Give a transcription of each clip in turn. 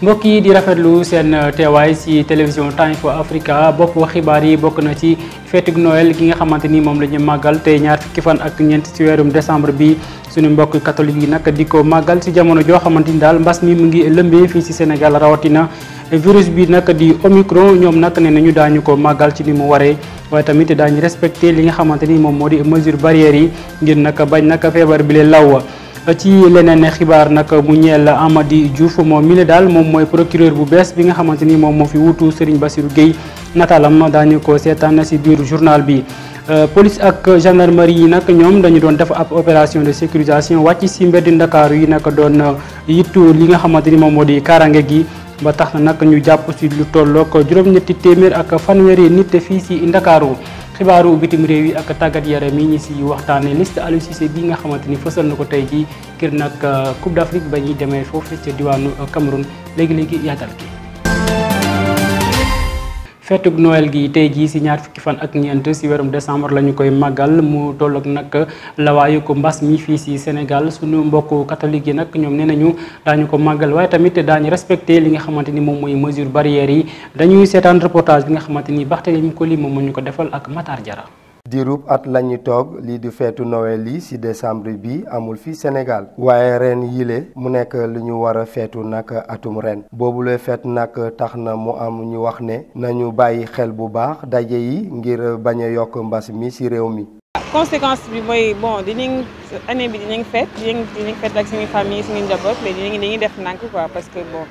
mbokk yi di rafetlu seen teewaay ci télévision Time for Africa bopp xibaar yi bokk na ci feetug Noël gi nga xamante ni moom la ñu màggal tey ñaar fukki fan ak ñeent ci weerum décembre bi suñu mbokk catholique yi nag di ko màggal ci jamono joo xamante ni daal mbas mi mu ngi lëmbee fii ci Sénégal rawatina virus bi nag di Omicron ñoom nag ne nañu daañu ko màggal ci ni mu waree waaye tamit daañu respecté li nga xamante ni moom moo di mesure barrières yi ngir nag bañ nag feebar bi leen law. ci leneen xibaar nag mu ñeel Amady Diouf moom mi ne daal moom mooy procureur bu bees bi nga xamante ni moom moo fi wutu Serigne Bassirou Gueye nataalam daañu ko seetaan ci biir journal bi. police ak gendarmerie yi nag ñoom dañu doon def ab opération de sécurisation wàcc ci mbedd Ndakaaru yi nag doon yittu li nga xamante ni moom moo di kaaraange gi ba tax na nag ñu jàpp ci lu tollook juróom-ñetti téeméer ak fanweeri nit fii ci Ndakaaru. xibaaru bitim réew yi ak tàggat yaram yi ñi ci waxtaane liste Aliou Cissé bi nga xamante ni fësal na ko tey jii ngir nag Coupe d'Afrique ba ñuy demee foofu ca diwaanu Cameroun léegi-léegi yaatal ki feetug Noël gi tey jii ci ñaar fukki fan ak ñeent ci weerum décembre la ñu koy màggal mu toll ak nag lawaayu ko mbas mi fii ci Sénégal suñu mbokku catholique yi nag ñoom nee nañu daañu ko màggal waaye tamit daañu respecté li nga xamante ni moom mooy mesure barrières yi dañuy seetaan reportage bi nga xamante ni Barthélémy Koli moom moo ñu ko defal ak Matar Diarra. diirub at lañu toog lii di feetu Noël yi ci décembre bi amul fi Sénégal waaye ren yile mu nekk lu ñu war a feetu nag atum ren boobule feet nag tax na mu am ñu wax ne nañu bàyyi xel bu baax daje yi ngir bañ a yokk mbas mi ci réew mi. conséquence bi mooy bon année bi dinañ feet ak suñu famille suñu njaboot mais dañuy def nànk quoi parce que bon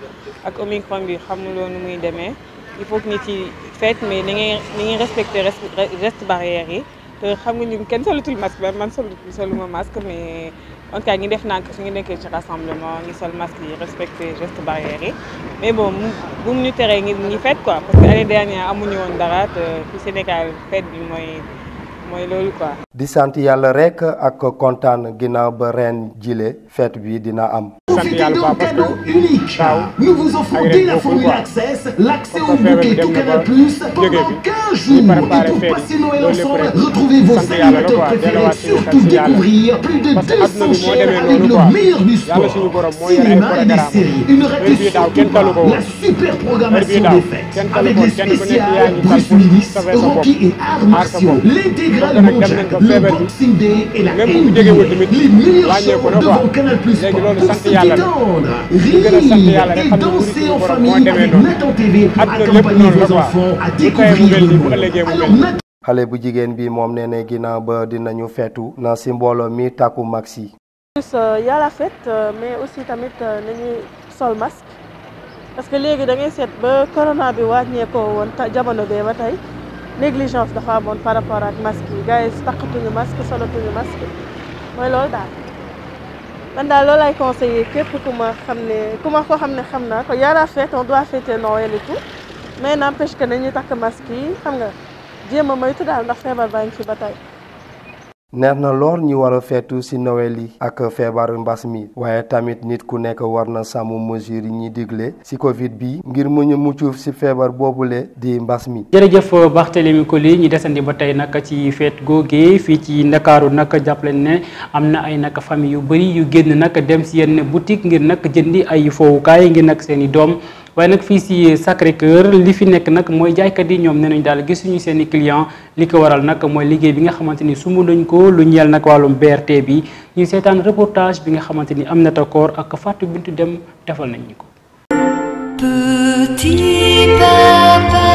ak Omicron bi xamuloo nu muy demee. il faut que nit yi fête mais ni ngay respecter reste barrière yi te xam nga ñun kenn solatul masque ba man soluma masque mais en tout cas ngi def nànk su ñu nekkee ci rassemblement ngi sol masque yi respecter geste barrière yi mais bon bu mu ñu teree ngi fête quoi parce que année dernière amuñu woon dara te fi Sénégal fête bi mooy loolu quoi. di sant yàlla rek ak kontaan ginnaaw ba ren jile fête bi dina am. sant yàlla ba parce que daaw nous vous offrons dès la formule Access l'accès au bouquet tout Canal Plus pendant 15 jours et pour passer Noël ensemble retrouvez vos animateurs préférés surtout découvrir plus de 200 chaînes avec le meilleur du sport cinéma et des séries une rareté surtout pas la super programmation des fêtes avec les spéciales Bruce Willis Rocky et arts martiaux l'intégrale mondiale le Boxing Day et la NBA les meilleurs shows devant Canal Plus Sport pour se détendre, rire et danser en famille avec Nathan TV accompagnez vos enfants à découvrir le monde alors xale bu jigéen bi moom nee na ginnaaw ba dinañu feetu na ci mbooloo mi takku maxi. y a la fête mais aussi tamit nañuy sol masque parce que léegi da ngay seet ba corona bi wàññeekoo woon jamono bee ba tey négligence dafa amoon par rapport ak masque yi gars yi takkatuñu masque solatuñu masque mooy loolu daal man daal loolu ay conseillé képp ku ma xam ne xam naa ko y a la fête on doit fêter Noël et tout mais n'empêche que nañuy takk masque yi xam nga jéem a moytu daal ndax feebar baa ngi fi ba tey. neex na lool ñu war a feetu ci Noël yi ak feebaru mbas mi waaye tamit nit ku nekk war na sàmm mesures yi ñuy digle ci Covid bi ngir mu ñu mucc ci feebar boobule di mbas mi. jërëjëf Barthélémy Koli ñi desandi ba tey nag ci feet googee fii ci Ndakaaru nag jàppale ne am na ay nag famille yu bëri yu génn nag dem ci yenn boutique ngir nag jëndi ay fowukaay ngir nag seeni doom. waaye nag fii ci Sacré-Cœur li fi nekk nag mooy jaaykat yi ñoom nee nañu daal gisuñu seen i client li ko waral nag mooy liggéey bi nga xamante ni sumb nañ ko lu ñeel nag wàllum BRT bi ñu seetaan reportage bi nga xamante ni Aminata Koor ak Fatou Bintou Dem defal nañ ñu ko. Petit Papa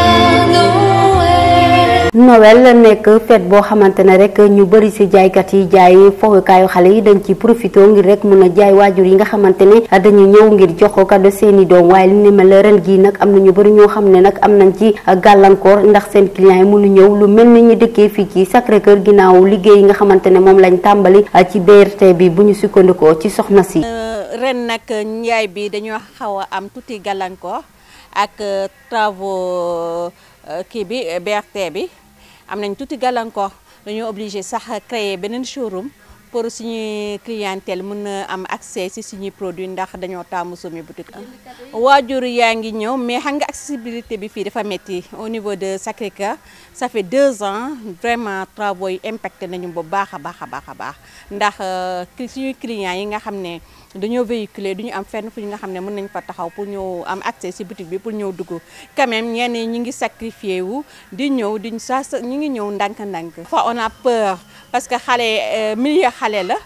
Noël nekk fête boo xamante ne rek ñu bëri ci jaaykat yi jaay fowukaayu xale yi dañ ci profité ngir rek mën a jaay waajur yi nga xamante ne dañu ñëw ngir jox ko cadeau seeni doom waaye li ni mel ren gi nag am na ñu bëri ñoo xam ne nag am nañ ci gàllankoor ndax seen clients yi mënu ñëw lu mel ni ñu dëkkee fii ci Sacré-Cœur ginnaaw liggéey yi nga xamante ne moom lañ tàmbali ci BRT bi bu ñu sukkandikoo ci soxna si. ren nag njaay bi dañoo xaw a am tuuti gàllankoor ak travaux kii bi BRT bi am nañ tuuti gàllankoor dañoo obligé sax créer beneen showroom pour suñu clientèle mën a am accès ci suñuy produit ndax dañoo taamu suñu boutique waajur yaa ngi ñëw mais xam nga accessibilité bi fii dafa metti au niveau de Sacré-Cœur ça fait 2 ans vraiment travaux yi impacté nañu bu baax a baax ndax suñuy clients yi nga xam ne dañoo véhiculer duñu am fenn fu ñu nga xam ne mën nañ fa taxaw pour ñëw am accès ci boutique bi pour ñëw dugg quand même ñenn ñi ngi sacrifié wu di ñëw ñu ngi ñëw ndànk-ndànk. Parfois on a peur parce que xale milieu xale la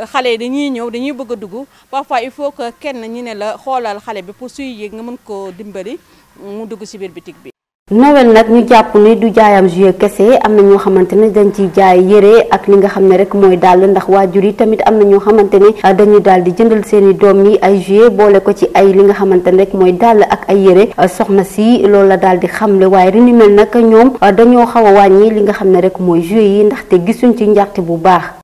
xale yi dañuy ñëw dañuy bëgg a dugg parfois il faut que kenn ñu ne la xoolal xale bi pour suy yéeg nga mën koo dimbali mu dugg ci biir boutique bi. Noël nag ñu jàpp ni du jaayam jouet kese am na ñoo xamante ne dañ ciy jaay yére ak li nga xam ne rek mooy dàll ndax waajur yi tamit am na ñoo xamante ne dañu daal di jëndal seeni doom yi ay jouet boole ko ci ay li nga xamante ne rek mooy dàll ak ay yére soxna si loolu la daal di xamle waaye ri ni mel nag ñoom dañoo xaw a wàññi li nga xam ne rek mooy jouet yi ndaxte gisuñ ci njarte bu baax.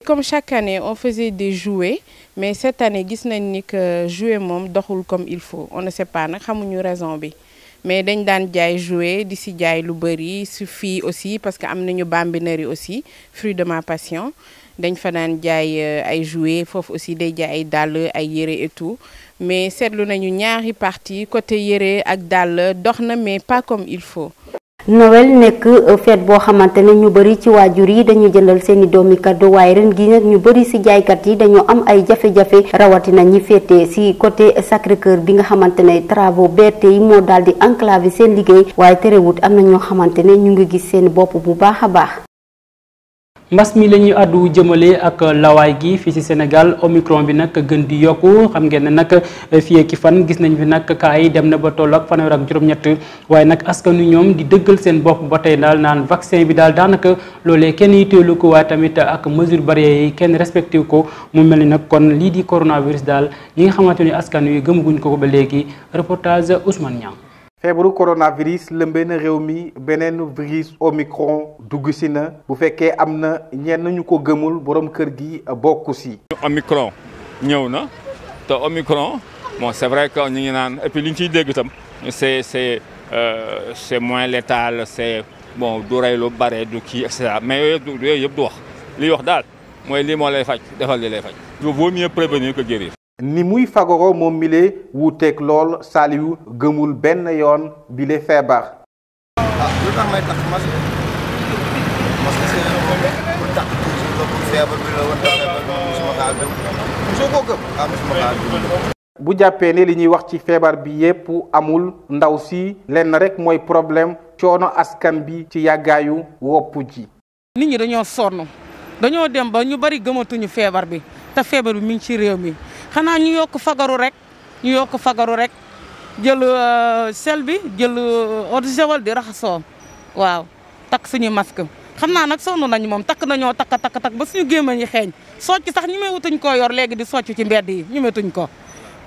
Comme chaque année on faisait des jouets mais cette année gis nañ ni que jouet moom doxul comme il faut on ne sait pas nag xamuñu raison bi. mais dañ daan jaay jouet di si jaay lu bëri su fii aussi parce que am nañu bambinerie aussi fruit de ma passion dañ fa daan jaay ay jouet foofu aussi day jaay ay dàll ay yére et tout mais seetlu nañu ñaari partie côté yére ak dàll dox na mais pas comme il faut. Noël nekk fête boo xamante ne ñu bëri ci waajur yi dañuy jëndal seeni doomi cadeau waaye ren gi nag ñu bëri ci jaaykat yi dañoo am ay jafe-jafe rawatina ñi féete ci côté Sacré-Cœur bi nga xamante ne travaux BRT yi moo daal di enclavé seen liggéey waaye terewut am na ñoo xamante ne ñu ngi gis seen bopp bu baax a baax. mbas mi la ñuy àddu jëmale ak lawaay gi fii ci Sénégal Omicron bi nag gën di yokku xam ngeen ne nag fii ak fan gis nañ fi nag cas yi dem na ba toll ak fanweer ak juróom-ñett waaye nag askanu ñoom di dëggal seen bopp ba tey daal naan vaccin bi daal daanaka loolee kenn yitteelu ko waaye tamit ak mesure barrière yi kenn respecté ko mu mel ni nag kon lii di coronavirus daal ñi nga xamante ni askan wi gëmaguñ ko ba léegi reportage Ousmane Niang. feebaru coronavirus lëmbee na réew mi beneen virus Omicron dugg si na bu fekkee am na ñenn ñu ko gëmul borom kër gi bokku si. Omicron ñëw na te Omicron bon c'est vrai que ñu ngi naan et puis li ñu ciy dégg itam c'est moins létal c'est bon du rey lu bare du kii et cetera mais yooyu yëpp du wax liy wax daal mooy lii moo lay faj defal li lay faj. il vaut mieux prévenir que guérir. ni muy fagoro moom mile wuuteeg lool Saliou gëmul benn yoon bile feebar. lu tax may tax masque pour tax toujours pour feebar bi la woon feebar bi mosuma kaa gëm mosoo koo gëm mosuma kaa gëm. bu jàppee ne li ñuy wax ci feebar bi yépp amul ndaw si lenn rek mooy problème coono askan bi ci yàggaayu wopp ji. nit ñi dañoo sonn dañoo dem ba ñu bari gëmatuñu feebar bi te feebar bi mi ngi ci réew mi. xanaa ñu yokk fagaru rek jël sel bi jël eau de javel di raxasoo waaw takk suñu masque xam naa nag sonn nañu moom takk nañoo takk ba suñu gémmañ yi xeeñ socc sax ñu meewutuñ koo yor léegi di socc ci mbedd yi ñu meetuñ ko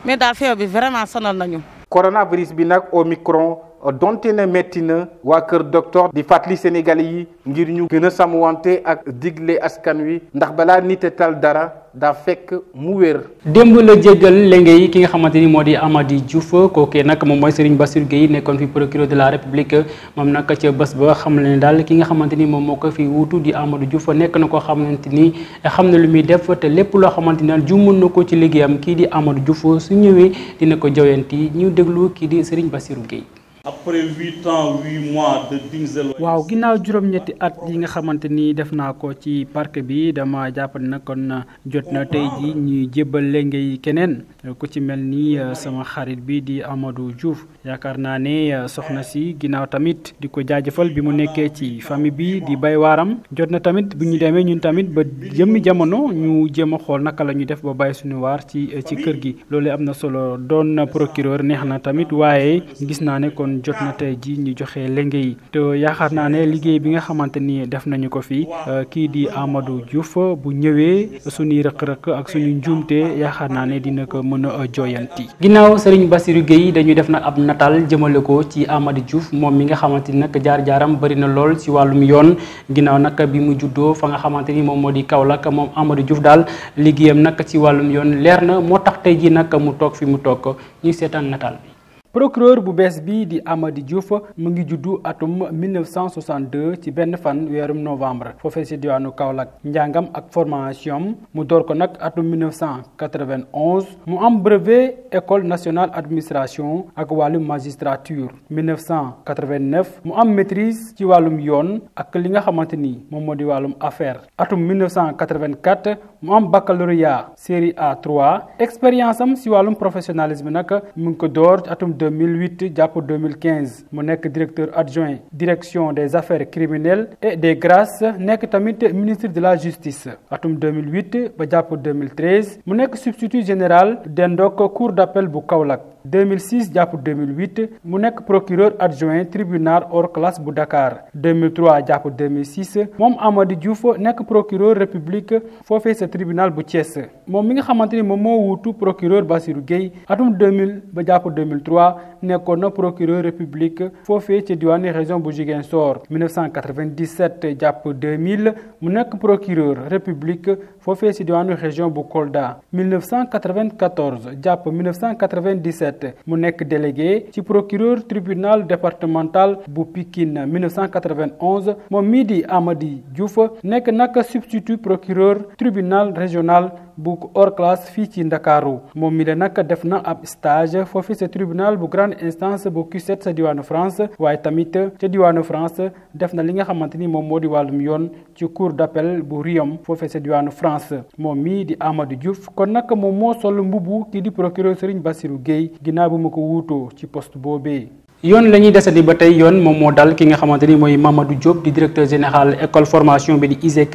mais daal feebar bi vraiment sonal nañu. coronavirus bi nag Omicron donte ne metti na waa kër docteur di fàttali Sénégalais yi ngir ñu gën a sàmmwante ak digle askan wi ndax balaa nit a tal dara daa fekk mu wér. démb la jéggal lenge yi ki nga xamante ni moo di Amady Diouf kookee nag moom mooy Serigne Bassirou Gueye nekkoon fi procureur de la République moom nag ca bés ba xam ne daal ki nga xamante ni moom moo ko fi wuutu di Amadou Diouf nekk na koo xamante ni xam na lu muy def te lépp loo xamante ni daal juumoon na ko ci liggéeyam kii di Amadou Diouf su ñëwee dina ko joyanti ñu déglu kii di Serigne Bassirou Gueye. Après 8 ans 8 mois de dignes éloignements. waaw ginnaaw juróom-ñetti at yi nga xamante ni def naa ko ci parc bi dama jàpp ne kon jot na tey ji ñuy jébbal lenge yi keneen ku ci mel ni sama xarit bi di Amadou Diouf yaakaar naa ne soxna si ginnaaw tamit di ko jaajëfal bi mu nekkee ci famille bi di bay waaram jot na tamit bu ñu demee ñun tamit ba jëmmi jamono ñu jéem a xool naka la ñu def ba bay suñu waar ci kër gi loolu am na solo doon procureur neex na tamit waaye gis naa ne kon jot na tey ji ñu joxe lenge yi te yaakaar naa ne liggéey bi nga xamante ni def nañu ko fi kii di Amadou Diouf bu ñëwee suñuy rëq-rëq ak suñu njuumte yaakaar naa ne dina ko mën a jooyanti. ginnaaw Serigne Bassirou Gueye dañuy def nag ab nataal jëmale ko ci Amadou Diouf moom mi nga xamante ni nag jaar-jaaram bëri na lool ci wàllum yoon ginnaaw nag bi mu juddoo fa nga xamante ni moom moo di Kaolack moom Amadou Diouf daal liggéeyam nag ci wàllum yoon leer na moo tax tey ji nag mu toog fi mu toog ñuy seetaan nataal bi. procureur bu bees bi di Amady Diouf mu ngi juddu atum 1962 ci benn fan weerum novembre foofee ci diwaanu Kaolack njàngam ak formation mu door ko nag atum 1991 mu am brevet école nationale administration ak wàllum magistrature 1989 mu am maîtrise ci wàllum yoon ak li nga xamante ni moom moo di wàllum affaire atum 1984 mu am baccalauréat série A3 expérience am ci wàllum professionnalisme nag mu ngi ko door atum 2008 jàpp 2015 mu nekk directeur adjoint direction des affaires criminelles et des grâces nekk tamit ministre de la justice atum 2008 ba jàpp 2013 mu nekk substitut général dendok cour d'appel bu Kaolack 2006 jàpp 2008 mu nekk procureur adjoint tribunal hors classe bu Dakar 2003 jàpp 2006 moom Amady Diouf nekk procureur république foofee sa tribunal bu Thiès moom mi nga xamante ni moom moo wuutu procureur Bassirou Gueye atum 2000 ba jàpp 2003 nekkoon na procureur république foofee ci diwaanu région bu Ziguinchor 1997 jàpp 2000 mu nekk procureur république foofee ci diwaanu région bu Kolda 1994 jàpp 1997 mu nekk délégué ci procureur tribunal départemental bu Pikine 1991 moom mii di Amady Diouf nekk nag substitut procureur tribunal régional bu hors classe fii ci Ndakaaru moom mi la nag def na ab stage foofee sa tribunal bu grande instance bu Q7 sa diwaanu France waaye tamit ca diwaanu France def na li nga xamante ni moom moo di wàllum yoon ci cour d'appel bu Riom foofee sa diwaanu France moom mii di Amadou Diouf kon nag moom moo sol mbubu kii di procureur Serigne Bassirou Gueye ginnaaw bu ma ko wuutoo ci poste boobee. yoon la ñuy desandi ba tey yoon moom moo dal ki nga xamante ni mooy Mamadou Diop di directeur général école formation bi di ISEC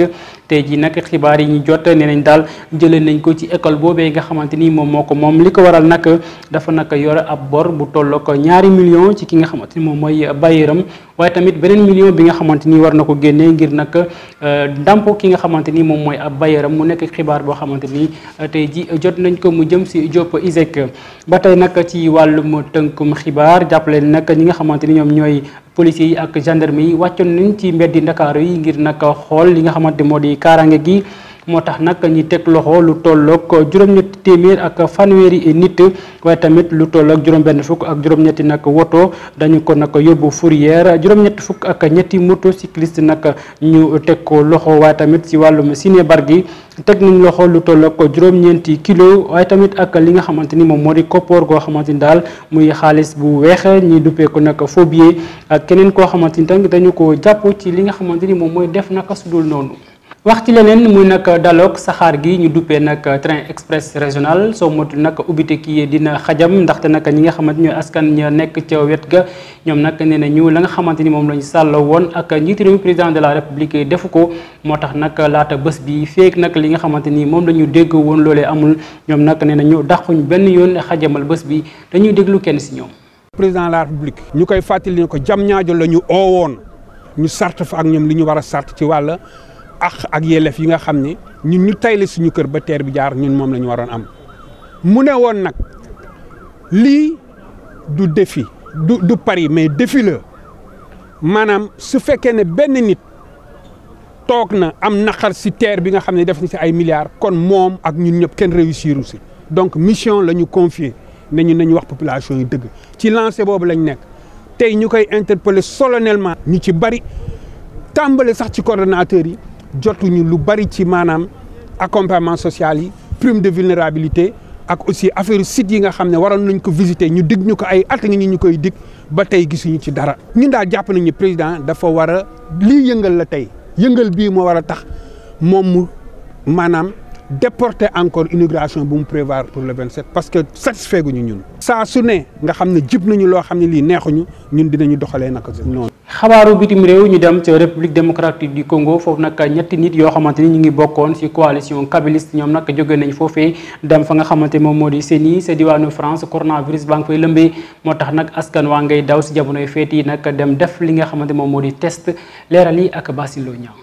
tey jii nag xibaar yi ñu jot nee nañ daal jëlee nañ ko ci école boobee nga xamante ni moom moo ko moom li ko waral nag dafa nag yore ab bor bu tolloo ko 2 millions ci ki nga xamante ni moom mooy bayeeram waaye tamit beneen million bi nga xamante ni war na ko génnee ngir nag ndàmp ki nga xamante ni moom mooy ab bayeeram mu nekk xibaar boo xamante ni tey ji jot nañ ko mu jëm si Diop ISEC ba tey nag ci wàllum tënkum xibaar jàppale nag ñi nga xamante ni ñoom ñooy policiers yi ak gendarme yi wàccoon nañ ci mbeddi Ndakaaru yi ngir nag xool li nga xamante moo di kaaraange gi moo tax nag ñi teg loxo lu tolloog juróom-ñetti téeméer ak fanweeri nit waaye tamit lu tolloog juróom-benn fukk ak juróom-ñetti nag woto dañu ko nag yóbbu fourrière juróom-ñetti fukk ak ñetti motocycliste nag ñu teg ko loxo waaye tamit ci wàllum sinébar gi teg nañ loxo lu tolloog juróom-ñeenti kilo waaye tamit ak li nga xamante ni moom moo di koppoor goo xamante ni daal muy xaalis bu weex ñi duppee ko nag faux billet ak keneen koo xamante ni tamit dañu ko jàpp ci li nga xamante ni moom mooy def naka su dul noonu. wax ci leneen muy nag daloog saxaar gi ñu duppee nag train express régional soo motul nag ubbite kii dina xajam ndaxte nag ñi nga xamante ñooy askan ña nekk ca wet ga ñoom nag nee na ñu la nga xamante ni moom la ñu sàll woon ak njiitu réew président de la république defu ko moo tax nag laata bés bi feek nag li nga xamante ni moom la ñu dégg woon loolee amul ñoom nag nee na ñu dàquñ benn yoon xajamal bés bi dañuy déglu kenn si ñoom. président de la république ñu koy fàttali ne ko jam ñaajo la ñu oowoon ñu sart fa ak ñoom li ñu war a sart ci wàll ak yelleef yi nga xam ne ñun ñu tayle suñu kër ba teer bi jaar ñun moom la ñu waroon am mu ne woon nag lii du défi du pari mais défi la maanaam su fekkee ne benn nit toog na am naqar si teer bi nga xam ne def na si ay milliards kon moom ak ñun ñëpp kenn réussir si donc mission la ñu confier ne ñu nañu wax population yi dëgg ci lancé boobu lañ nekk tey ñu koy interpeller solennellement ñu ci bari tàmbale sax ci coordonnateurs yi jotuñu lu bari ci maanaam accompagnement social yi prime de vulnérabilité ak aussi affaire site yi nga xam ne waroon nañ ko visiter ñu dig ñu ko ay at ngi ñu koy dig ba tey gisuñu ci dara ñun daal jàpp nañu président dafa war a lii yëngal la tey yëngal bii moo war a tax moom mu maanaam déporter encore immigration bu mu prévoir pour le 27 parce que satisfait guñu ñun saa su ne nga xam ne jib nañu loo xam ne lii neexuñu ñun dinañu doxalee naka noonu. xabaaru bitim réew ñu dem ca république démocratique du Congo foofu nag ñetti nit yoo xamante ni ñu ngi bokkoon ci coalition kabiliste ñoom nag jóge nañ foofee dem fa nga xamante moom moo di CENI sa diwaanu France coronavirus baa ngi fay lëmbee moo tax nag askan waa ngay daw ci jamonoy feet yi nag dem def li nga xamante moom moo di test leeral yi ak Basilo Niang.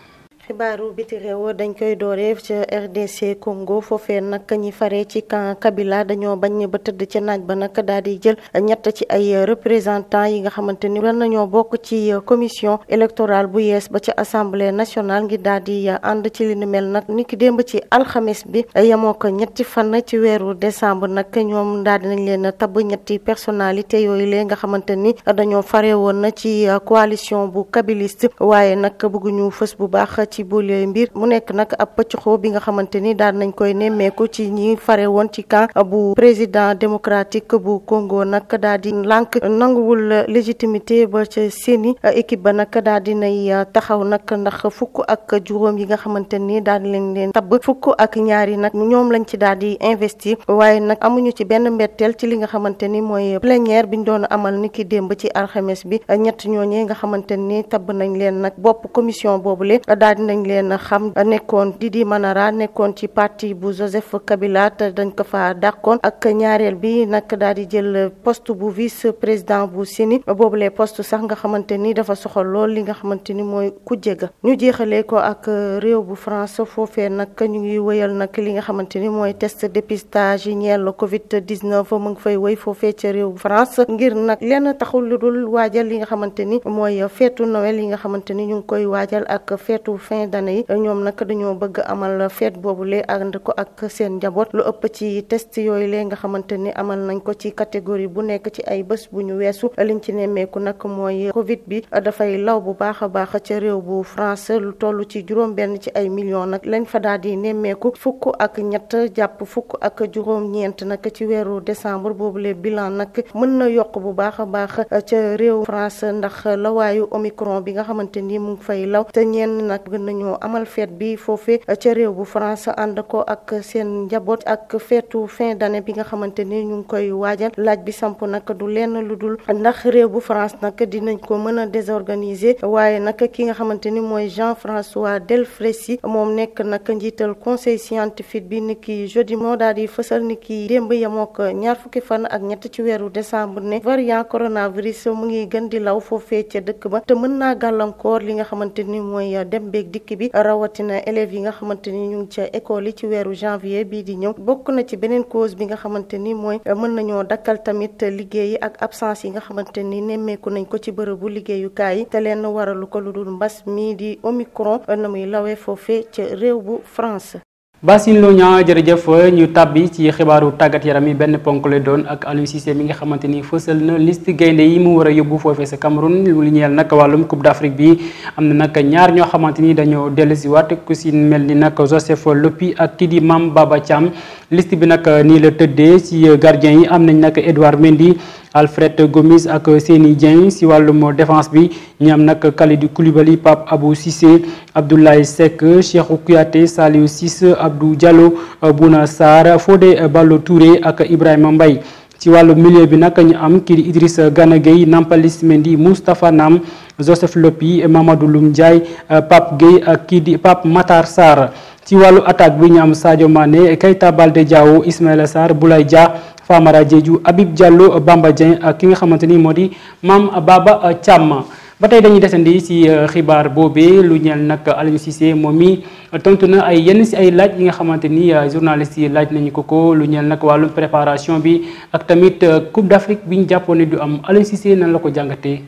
xibaaru biti réew dañ koy dooree ca RDC Congo foofee nag ñi faree ci camp Kabila dañoo bañ ba tëdd ca naaj ba nag daal di jël ñett ci ay représentants yi nga xamante ni war nañoo bokk ci commission électorale bu yees ba ca assemblée nationale ngir daal di ànd ci li ni mel nag ni ki démb ci alxames bi yemoo ko ñetti fan ci weeru décembre nag ñoom daal dinañ leen tabb ñetti personnalité yooyu lee nga xamante ni dañoo fare woon na ci coalition bu kabiliste waaye nag bëgguñu fës bu baax ci boole mbir mu nekk nag ab pëccxoo bi nga xamante ni daal nañ koy nemmeeku ci ñi fare woon ci camp bu président démocratique bu Congo nag daal di lànk nanguwul légitimité ba ca seeni équipe ba nag daal di nay taxaw nag ndax fukk ak juróom yi nga xamante ni daal di leen tabb fukk ak ñaari nag ñoom lañ ci daal di investir waaye nag amuñu ci benn mbetteel ci li nga xamante ni mooy plénière biñ doon amal ni ki démb ci alxames bi ñett ñooñee nga xamante ni tabb nañ leen nag bopp commission boobule daal di nañ leen xam nekkoon Didi Manara nekkoon ci parti bu Joseph Kabila te dañ ko fa dàqoon ak ñaareel bi nag daal di jël poste bu vice président bu Sini boobule poste sax nga xamante ni dafa soxal lool li nga xamante ni mooy kujje ga ñu jeexalee ko ak réew bu France foofee nag ñu ngi wëyal nag li nga xamante ni mooy test dépistage yi ñeel Covid-19 mu ngi fay wëy foofee ca réew bu France ngir nag lenn taxul lu dul waajal li nga xamante ni mooy feetu Noël yi nga xamante ni ñu ngi koy waajal ak feetu fin d'année yi ñoom nag dañoo bëgg amal feet boobule ànd ko ak seen njaboot lu ëpp ci test yooyu lee nga xamante ni amal nañ ko ci catégorie bu nekk ci ay bés bu ñu weesu liñ ci nemmeeku nag mooy Covid bi dafay law bu baax a baax ca réew bu France lu toll ci juróom-benn ci ay millions nag lañ fa daal di nemmeeku fukk ak ñett jàpp fukk ak juróom-ñeent nag ci weeru décembre boobule bilan nag mën na yokk bu baax a baax ca réew France ndax lawaayu Omicron bi nga xamante ni mu ngi fay law te ñenn nag gën nañoo amal fête bi foofee ca réew bu France ànd ko ak seen njaboot ak feetu fin d'année bi nga xamante ni ñu ngi koy waajal laaj bi samp nag du lenn lu dul ndax réew bu France nag dinañ ko mën a désorganiser waaye nag ki nga xamante ni mooy Jean-François Delfrécy moom nekk nag njiital conseil scientifique bi niki jeudi moo daal di fësal niki démb yemoo ko ñaar fukki fan ak ñett ci weeru décembre ne variant coronavirus mu ngi gën di law foofee ca dëkk ba te mën naa gàllankoor li nga xamante ni mooy dem beeg dikk bi rawatina élèves yi nga xamante ni ñu ngi ca école yi ci weeru janvier bii di ñëw bokk na ci beneen cause bi nga xamante ni mooy mën nañoo dakkal tamit liggéey ak absence yi nga xamante ni nemmeeku nañ ko ci bërëbu liggéeyukaay yi te leen waralu ko lu dul mbas mii di Omicron na muy lawee foofee ca réew bu France. Basine Logna jërëjëf ñu tàbbi ci xibaaru tàggat yaram yi benn ponk lay doon ak Aliou Cissé mi nga xamante ni fësal na liste gaynde yi mu war a yóbbu foofee sa Cameroun lu ñeel nag wàllum Coupe d'Afrique bi am na nag ñaar ñoo xamante ni dañoo dellusiwaat ku si mel ni nag Joseph Lopi ak kii di Mame Baba Thiam liste bi nag nii la tëddee ci gardien yi am nañ nag Edouard Mendy Alfred Gomis ak Seny Dieng si wàllum défense bi ñi am nag Kalidou Koulibaly Pape Abou Cissé Abdoulaye Seck Cheikhou Kouyaté Saliou Ciss Abdou Diallo Bouna Sarr Fodé Ballo-Touré ak Ibrahima Mbaye ci wàllu milieu bi nag ñu am kii di Idrissa Gana Gueye Nampalys Mendy Moustapha Nam Joseph Lopi Mamadou Loum Ndiaye Pape Gueye ak kii di Pape Matar Sarr ci wàllu attaque bi ñu am Sadio Mané Keita Baldé Diao Ismaïla Sarr Boulaye Dia Famara Diédhiou Habib Diallo Bamba Dieng ak ki nga xamante ni moo di Mame Baba Thiam ba tey dañuy desandi ci xibaar boobee lu ñeel nag Aliou Cissé moom mi tontu na ay yenn ci ay laaj yi nga xamante ni journaliste yi laaj nañu ko lu ñeel nag wàllum préparation bi ak tamit Coupe d'Afrique bi ñu jàppoon ne du am Aliou Cissé nan la ko jàngatee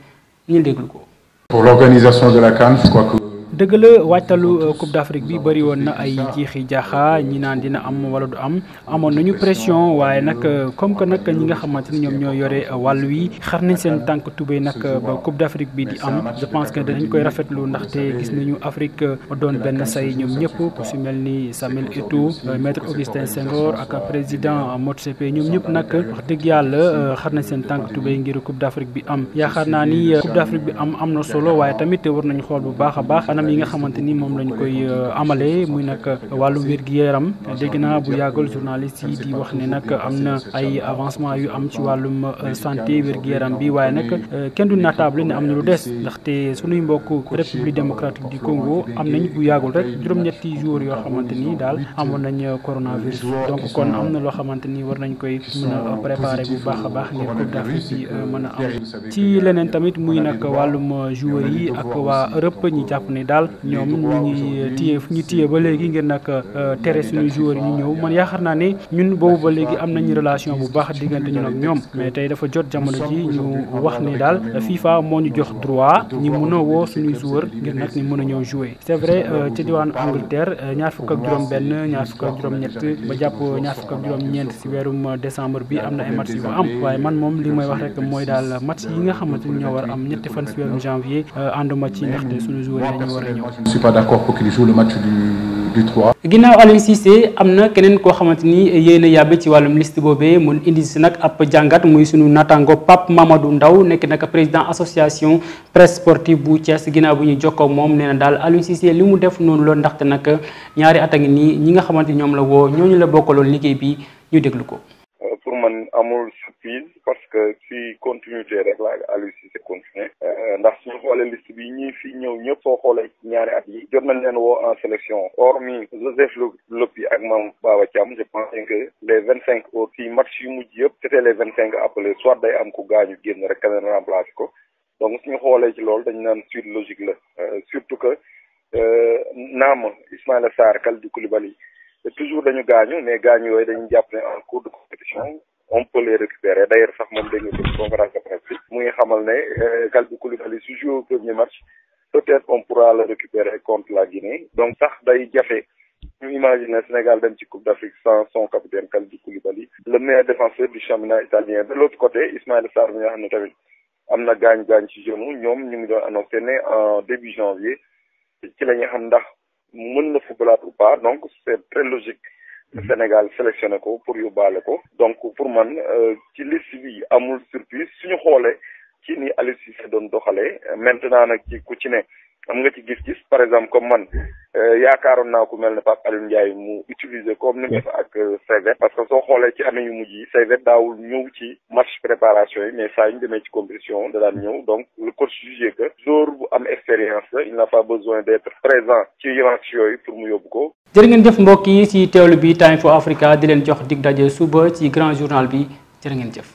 ñu déglu ko. Pour l'organisation de la CAN, je crois que dëgg la waajtalu Coupe d'Afrique bi bëri woon na ay jiixi jaaxa ñi naan dina am wala du am amoon nañu pression waaye nag comme que nag ñi nga xamante ni ñoom ñoo yore wàll wi xar nañ seen tànk tubéy nag ba Coupe d'Afrique bi di am je pense que dañ koy rafetlu ndaxte gis nañu Afrique doon benn say ñoom ñëpp ku si mel ni Samuel Eto'o maître Augustin Senghor ak président Motsepe ñoom ñëpp nag wax dëgg yàlla xar nañ seen tànk tubéy ngir Coupe d'Afrique bi am yaakaar naa ni Coupe d'Afrique bi am na solo waaye tamit war nañu xool bu baax a baax yi nga xamante ni moom lañ koy amalee muy nag wàllum wér-gu-yaram dégg naa bu yàggal journaliste yi di wax ne nag am na ay avancement yu am ci wàllum santé wér-gu-yaram bi waaye nag kenn du natable ne am na lu des ndaxte sunuy mbokk république démocratique du Congo am nañ bu yàggul rek juróom-ñetti jours yoo xamante ni daal amoon nañ coronavirus donc kon am na loo xamante ni war nañ koy mën a préparer bu baax a baax ngir Coupe d'Afrique bi mën a am ci leneen tamit muy nag wàllum joueurs yi ak waa Europe ñi jàpp ne ne daal ñoom ñu téye ba léegi ngir nag tere suñu joueurs yi ñu ñëw man yaakaar naa ne ñun boobu ba léegi am nañu relation bu baax diggante ñun ak ñoom mais tey dafa jot jamono ji ñu wax ni daal FIFA moo ñu jox droit ñi mën a woo suñuy joueurs ngir nag ñu mën a ñëw jouer c'est vrai ci diwaanu Angleterre ñaar fukk ak juróom-benn ñaar fukk ak juróom-ñett ba jàpp ñaar fukk ak juróom-ñeent si weerum décembre bi am na ay match yu am waaye man moom li may wax rek mooy daal match yi nga xamante ni ñoo war a am ñetti fan si weerum janvier ànduma ci ndaxte suñu joueurs yi dañu war a ñëw. Je ne suis pas d'accord pour qu'il joue le match du 3. ginnaaw Aliou Cissé am na keneen koo xamante ni yéen a yàbbi ci wàllum liste boobee mun indi si nag ab jàngat muy sunu natango Pape Mamadou Ndaw nekk nag président association presse sportive bu Thiès ginnaaw bu ñuy jokkoo moom nee na daal Aliou Cissé li mu def noonu la ndaxte nag ñaari at a ngi nii ñi nga xamante ni ñoom la woo ñooñu la bokkaloon liggéey bi ñu déglu ko. pour man amul surprise parce que ci continuité rek la Aliou Cissé continué ndax suñu xoolee liste bi ñi fi ñëw ñëpp soo xoolee ñaari at yi jot nañ leen woo en sélection hormis Joseph Lopi ak Mame Baba Thiam je pense que les 25 autres ci match yu mujj yëpp c'était les 25 appelés soit day am ku gaañu génn rek keneen remplacé ko donc suñu xoolee ci loolu dañ naan suite logique la surtout que naam Ismaïla Sarr Kalidou Koulibaly toujours dañu gaañu mais gaañu yooyu dañu jàpp ne en cours de compétition on peut les récupérer d'ailleurs sax moom dégg nga ko conférence de presse bi mu ngi xamal ne Kalidou Koulibaly su joue au premier match peut-être on pourra le récupérer contre la Guinée donc sax day jafe ñu imaginer Sénégal dem ci Coupe d'Afrique sans son capitaine Kalidou Koulibaly le meilleur défenseur du championnat italien de l'autre côté Ismaïla Sarr mi nga xam ne tamit am na gaañ ci genou ñoom ñu ngi doon annoncé ne en début janvier ci la ñuy xam ndax mën na footballaat ou pas donc c'est très logique le Sénégal sélectionné ko pour yóbbaale ko donc pour man ci liste bi amul surprise suñu xoolee ci ni Aliou Cissé doon doxalee maintenant nag ci ku ci ne am nga ci gis-gis par exemple comme man yaakaaroon naa ku mel ne Pape Alioune Ndiaye mu utiliser comme ni mu def ak Seyvet parce que soo xoolee ci année yu mujj yi Seyvet daawul ñëw ci match préparation yi mais saa yu ñu demee ci compétition da daan ñëw donc le coach jugé que joueur bu am expérience la il n'a pas besoin d'être présent ci match yooyu pour mu yóbbu ko. jërë ngeen jëf mbokk yi ci teewlu bi Time for Africa di leen jox dig daje suba ci grand journal bi jërë ngeen jëf.